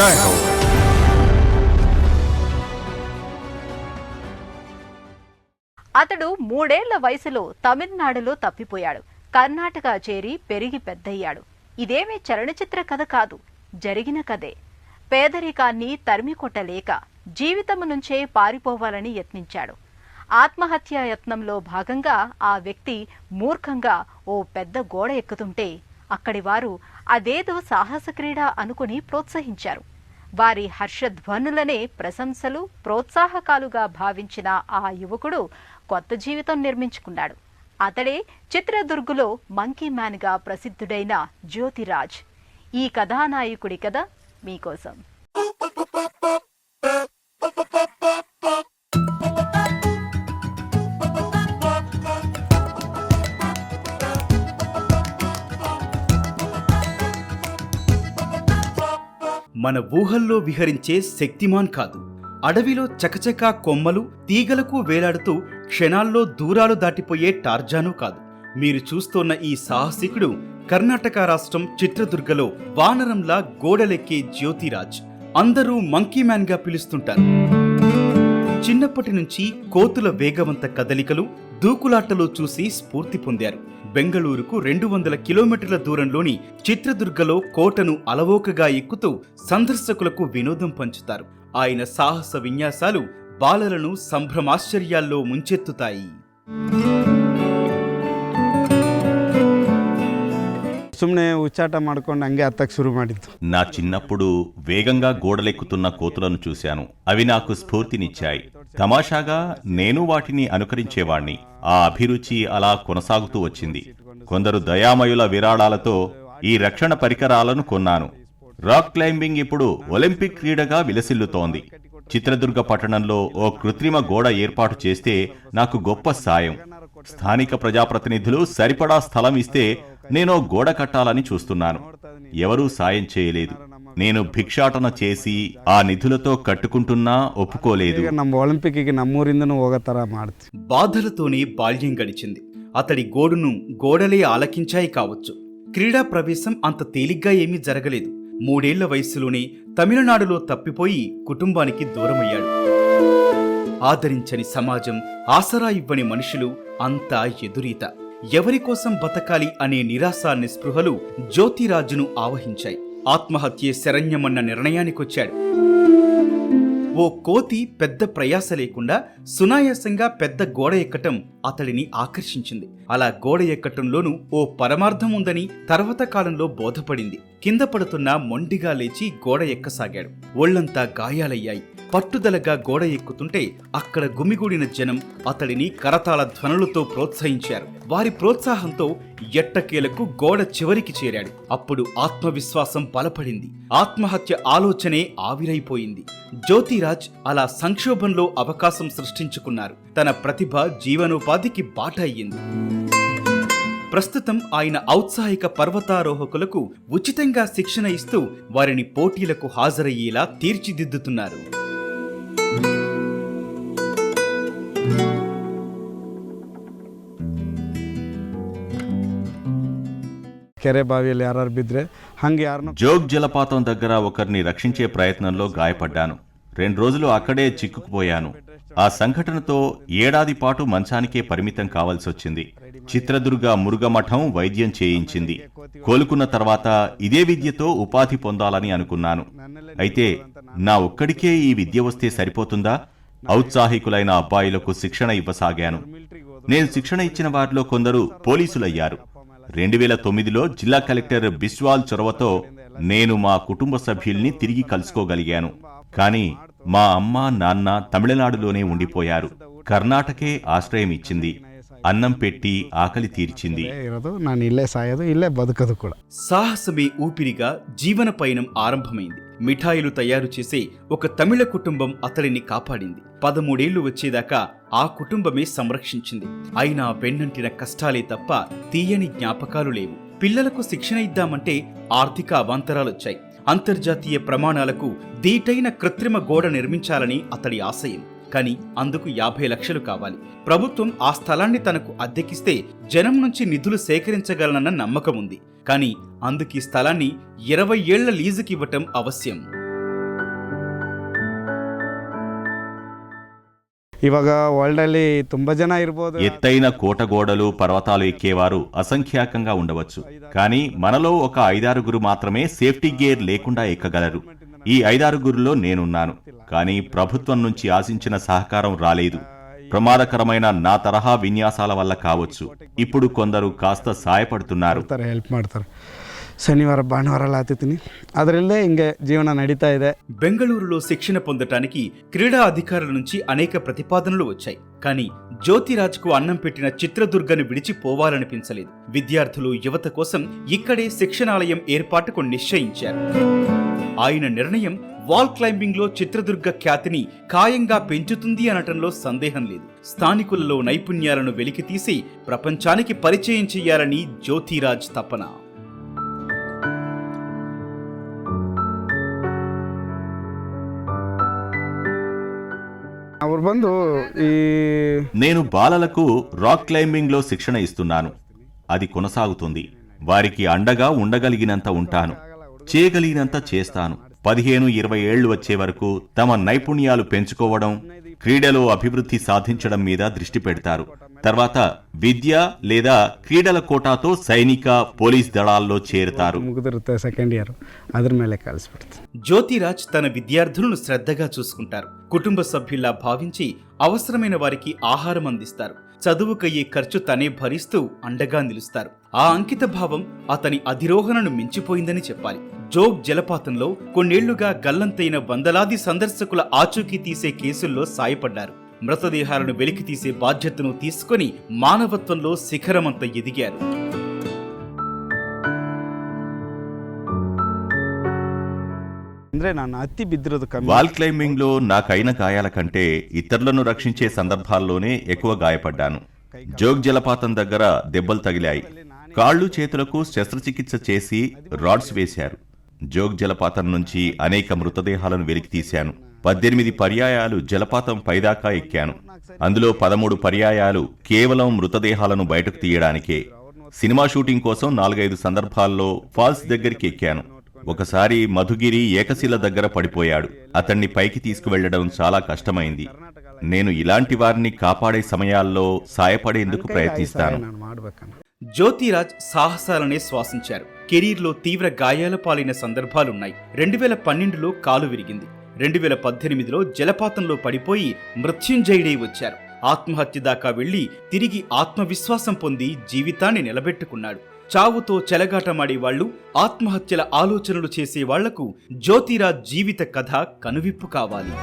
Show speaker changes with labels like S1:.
S1: జై హో.
S2: అతడు 3 ఏళ్ల వయసులో తమిళనాడులో తప్పిపోయాడు. కర్ణాటక చేరి పెరిగి పెద్దయ్యాడు. ఇదేమీ చలనచిత్ర కథ కాదు, జరిగిన కథే. పేదరికాన్ని తరిమికొట్టలేక జీవితము నుంచే పారిపోవాలని యత్నించాడు. ఆత్మహత్యా యత్నంలో భాగంగా ఆ వ్యక్తి మూర్ఖంగా ఓ పెద్ద గోడ ఎక్కుతుంటే అక్కడి వారు అదేదో సాహస క్రీడ అనుకుని ప్రోత్సహించారు. వారి హర్షధ్వనులనే ప్రశంసలు, ప్రోత్సాహకాలుగా భావించిన ఆ యువకుడు కొత్త జీవితం నిర్మించుకున్నాడు. అతడే చిత్రదుర్గులో మంకీ మ్యాన్గా ప్రసిద్ధుడైన జ్యోతిరాజ్. ఈ కథానాయకుడి కథ మీకోసం.
S3: మన ఊహల్లో విహరించే శక్తిమాన్ కాదు, అడవిలో చకచకా కొమ్మలు తీగలకు వేలాడుతూ క్షణాల్లో దూరాలు దాటిపోయే టార్జాను కాదు. మీరు చూస్తోన్న ఈ సాహసికుడు కర్ణాటక రాష్ట్రం చిత్రదుర్గలో వానరంలా గోడలెక్కే జ్యోతిరాజ్. అందరూ మంకీ మ్యాన్ గా పిలుస్తుంటారు. చిన్నప్పటి నుంచి కోతుల వేగవంత కదలికలు, దూకులాటలు చూసి స్ఫూర్తి పొందారు. బెంగళూరుకు 200 కిలోమీటర్ల దూరంలోని చిత్రదుర్గలో కోటను అలవోకగా ఎక్కుతూ సందర్శకులకు వినోదం పంచుతారు. ఆయన సాహస విన్యాసాలు బాలలను సంభ్రమాశ్చర్యాల్లో ముంచెత్తుతాయి.
S4: ಸುಮ್ಮನೆ ಉಚ್ಚಾಟ ಮಾಡ್ಕೊಂಡು ಹಂಗೆ ಹತ್ತಕ್ಕೆ ಶುರು ಮಾಡಿದ್ದು.
S5: నా చిన్నప్పుడు వేగంగా గోడలెక్కుతున్న కోతులను చూశాను. అవి నాకు స్ఫూర్తినిచ్చాయి. తమాషాగా నేను వాటిని అనుకరించేవాణ్ణి. ఆ అభిరుచి అలా కొనసాగుతూ వచ్చింది. కొందరు దయామయుల విరాళాలతో ఈ రక్షణ పరికరాలను కొన్నాను. రాక్ క్లైంబింగ్ ఇప్పుడు ఒలింపిక్ క్రీడగా విలసిల్లుతోంది. చిత్రదుర్గ పట్టణంలో ఓ కృత్రిమ గోడ ఏర్పాటు చేస్తే నాకు గొప్ప సాయం. స్థానిక ప్రజాప్రతినిధులు సరిపడా స్థలం ఇస్తే నేనో గోడ కట్టాలని చూస్తున్నాను. ఎవరూ సాయం చేయలేదు. నేను భిక్షాటన చేసి ఆ నిధులతో కట్టుకుంటున్నా ఒప్పుకోలేదు.
S4: నమ్మూరిందను ఒకతర మాడుతూ
S3: బాధలతోనే బాల్యం గడిచింది. అతడి గోడును గోడలే ఆలకించాయి కావచ్చు. క్రీడా ప్రవేశం అంత తేలిగ్గా ఏమీ జరగలేదు. 3 ఏళ్ల వయస్సులోనే తమిళనాడులో తప్పిపోయి కుటుంబానికి దూరమయ్యాడు. ఆదరించని సమాజం, ఆసరా ఇవ్వని మనుషులు అంతా ఎదురీత. ఎవరికోసం బతకాలి అనే నిరాశ నిస్పృహలు జ్యోతిరాజును ఆవహించాయి. ఆత్మహత్యే శరణ్యమన్న నిర్ణయానికొచ్చాడు. ఓ కోతి పెద్ద ప్రయాస లేకుండా సునాయాసంగా పెద్ద గోడ ఎక్కటం అతడిని ఆకర్షించింది. అలా గోడ ఎక్కటంలోనూ ఓ పరమార్థం ఉందని తర్వాత కాలంలో బోధపడింది. కింద పడుతున్న మొండిగా లేచి గోడ ఎక్కసాగాడు. ఒళ్లంతా గాయాలయ్యాయి. పట్టుదలగా గోడ ఎక్కుతుంటే అక్కడ గుమిగూడిన జనం అతడిని కరతాళ ధ్వనులతో ప్రోత్సహించారు. వారి ప్రోత్సాహంతో ఎట్టకేలకు గోడ చివరికి చేరాడు. అప్పుడు ఆత్మవిశ్వాసం బలపడింది. ఆత్మహత్య ఆలోచనే ఆవిరైపోయింది. జ్యోతిరాజ్ అలా సంక్షోభంలో అవకాశం సృష్టించుకున్నారు. తన ప్రతిభ జీవనోపాధికి బాట అయ్యింది. ప్రస్తుతం ఆయన ఔత్సాహిక పర్వతారోహకులకు ఉచితంగా శిక్షణ ఇస్తూ వారిని పోటీలకు హాజరయ్యేలా తీర్చిదిద్దుతున్నారు.
S4: ಕೆರೆ ಬಾವಿಯಲ್ಲಿ ಯಾರು ಬಿದ್ರೆ ಹಂಗೆ ಯಾರನ್ನ
S5: జోగ్ జలపాతం దగ్గర ఒకరిని రక్షించే ప్రయత్నంలో గాయపడ్డాను. 2 రోజులు అక్కడే చిక్కుకుపోయాను. ఆ సంఘటనతో ఏడాది పాటు మంచానికే పరిమితం కావాల్సొచ్చింది. చిత్రదుర్గ మురుగమఠం వైద్యం చేయించింది. కోలుకున్న తర్వాత ఇదే విద్యతో ఉపాధి పొందాలని అనుకున్నాను. అయితే నా ఒక్కడికే ఈ విద్య వస్తే సరిపోతుందా? ఔత్సాహికులైన అబ్బాయిలకు శిక్షణ ఇవ్వసాగాను. నేను శిక్షణ ఇచ్చిన వారిలో కొందరు పోలీసులయ్యారు. 2009లో జిల్లా కలెక్టర్ బిస్వాల్ చొరవతో నేను మా కుటుంబ సభ్యుల్ని తిరిగి కలుసుకోగలిగాను. కానీ మా అమ్మ నాన్న తమిళనాడులోనే ఉండిపోయారు. కర్ణాటకే ఆశ్రయం ఇచ్చింది. అన్నం పెట్టి ఆకలి తీర్చింది.
S3: సాహసమే ఊపిరిగా జీవన పయనం ఆరంభమైంది. మిఠాయిలు తయారు చేసే ఒక తమిళ కుటుంబం అతడిని కాపాడింది. 13 ఏళ్లు వచ్చేదాకా ఆ కుటుంబమే సంరక్షించింది. అయినా వెన్నంటిన కష్టాలే తప్ప తీయని జ్ఞాపకాలు లేవు. పిల్లలకు శిక్షణ ఇద్దామంటే ఆర్థిక అవాంతరాలొచ్చాయి. అంతర్జాతీయ ప్రమాణాలకు దీటైన కృత్రిమ గోడ నిర్మించాలని అతడి ఆశయం. కానీ అందుకు 50 లక్షలు కావాలి. ప్రభుత్వం ఆ స్థలాన్ని తనకు అద్దెకిస్తే జనం నుంచి నిధులు సేకరించగలనన్న నమ్మకం ఉంది. కానీ అందుకీ స్థలాన్ని 20 ఏళ్ల లీజుకివ్వటం అవశ్యం.
S4: ಇವಾಗ ವರ್ಲ್ಡಲ್ಲಿ ತುಂಬ ಜನ ಇರ್ಬೋದು.
S5: ఎత్తైన కోటగోడలు పర్వతాలు ఎక్కేవారు అసంఖ్యాకంగా ఉండవచ్చు, కానీ మనలో ఒక 5-6 మాత్రమే సేఫ్టీ గేర్ లేకుండా ఎక్కగలరు. ఈ 5-6లో నేనున్నాను, కానీ ప్రభుత్వం నుంచి ఆశించిన సహకారం రాలేదు. ప్రమాదకరమైన నా తరహా విన్యాసాల వల్ల కావచ్చు, ఇప్పుడు కొందరు కాస్త సాయపడుతున్నారు.
S4: ಹೆಲ್ಪ್ ಮಾಡ್ತಾರೆ. శనివాರ భానువార లాతిని ಅದರಲ್ಲೇ ಹಿಂಗೆ ಜೀವನ ನಡೀತಾ ಇದೆ.
S3: బెంగళూరులో శిక్షణ పొందటానికి క్రీడా అధికారుల నుంచి అనేక ప్రతిపాదనలు వచ్చాయి. కానీ జ్యోతిరాజ్కు అన్నం పెట్టిన చిత్రదుర్గను విడిచిపోవాలనిపించలేదు. విద్యార్థులు యువత కోసం ఇక్కడే శిక్షణాలయం ఏర్పాటుకు నిశ్చయించారు. ఆయన నిర్ణయం వాల్ క్లైంబింగ్ లో చిత్రదుర్గ ఖ్యాతిని ఖాయంగా పెంచుతుంది అనటంలో సందేహం లేదు. స్థానికులలో నైపుణ్యాలను వెలికితీసి ప్రపంచానికి పరిచయం చేయాలని జ్యోతిరాజ్ తపన.
S4: ಅವ್ರು ಬಂದು ಈ
S5: నేను బాలలకు రాక్ క్లైంబింగ్ లో శిక్షణ ఇస్తున్నాను. అది కొనసాగుతుంది. వారికి అండగా ఉండగలిగినంత ఉంటాను, చేయగలిగినంత చేస్తాను. 15-20 ఏళ్లు వచ్చే వరకు తమ నైపుణ్యాలు పెంచుకోవడం, క్రీడలో అభివృద్ధి సాధించడం మీద దృష్టి పెడతారు. తర్వాత విద్య లేదా క్రీడల కోటాతో సైనిక, పోలీస్ దళాల్లో చేరుతారు.
S4: ముగ్గురు సెకండ్ ఇయర్ అದ್ರ ಮೇಲೆ కలిసిపెడతారు.
S3: జ్యోతిరాజ్ తన విద్యార్థులను శ్రద్ధగా చూసుకుంటారు. కుటుంబ సభ్యుల్లా భావించి అవసరమైన వారికి ఆహారం అందిస్తారు. చదువుకయ్యే ఖర్చు తనే భరిస్తూ అండగా నిలుస్తారు. ఆ అంకిత భావం అతని అధిరోహణను మించిపోయిందని చెప్పాలి. జోగ్ జలపాతంలో కొన్నేళ్లుగా గల్లంతైన వందలాది సందర్శకుల ఆచూకీ తీసే కేసుల్లో సాయపడ్డారు. మృతదేహాలను వెలికితీసే బాధ్యతను తీసుకుని మానవత్వంలో శిఖరమంత ఎదిగారు.
S5: వాల్ క్లైంబింగ్ లో నాకైన గాయాల కంటే ఇతరులను రక్షించే సందర్భాల్లోనే ఎక్కువ గాయపడ్డాను. జోగ్ జలపాతం దగ్గర దెబ్బలు తగిలాయి. కాళ్ళు చేతులకు శస్త్రచికిత్స చేసి రాడ్స్ వేశారు. జోగ్ జలపాతం నుంచి అనేక మృతదేహాలను వెలికి తీశాను. 18 పర్యాయాలు జలపాతం పైదాకా ఎక్కాను. అందులో 13 పర్యాయాలు కేవలం మృతదేహాలను బయటకు తీయడానికే. సినిమా షూటింగ్ కోసం 4-5 సందర్భాల్లో ఫాల్స్ దగ్గరికి ఎక్కాను. ఒకసారి మధుగిరి ఏకశిల దగ్గర పడిపోయాడు. అతన్ని పైకి తీసుకువెళ్లడం చాలా కష్టమైంది. నేను ఇలాంటి వారిని కాపాడే సమయాల్లో సాయపడేందుకు ప్రయత్నిస్తాను.
S3: జ్యోతిరాజ్ సాహసాలనే శ్వాసించారు. కెరీర్లో తీవ్ర గాయాల పాలైన సందర్భాలున్నాయి. 2012లో కాలు విరిగింది. 2018లో జలపాతంలో పడిపోయి మృత్యుంజయుడై వచ్చారు. ఆత్మహత్య దాకా వెళ్లి తిరిగి ఆత్మవిశ్వాసం పొంది జీవితాన్ని నిలబెట్టుకున్నాడు. చావుతో చెలగాటమాడే వాళ్లు, ఆత్మహత్యల ఆలోచనలు చేసే వాళ్లకు జ్యోతిరాజ్ జీవిత కథ కనువిప్పు కావాలి.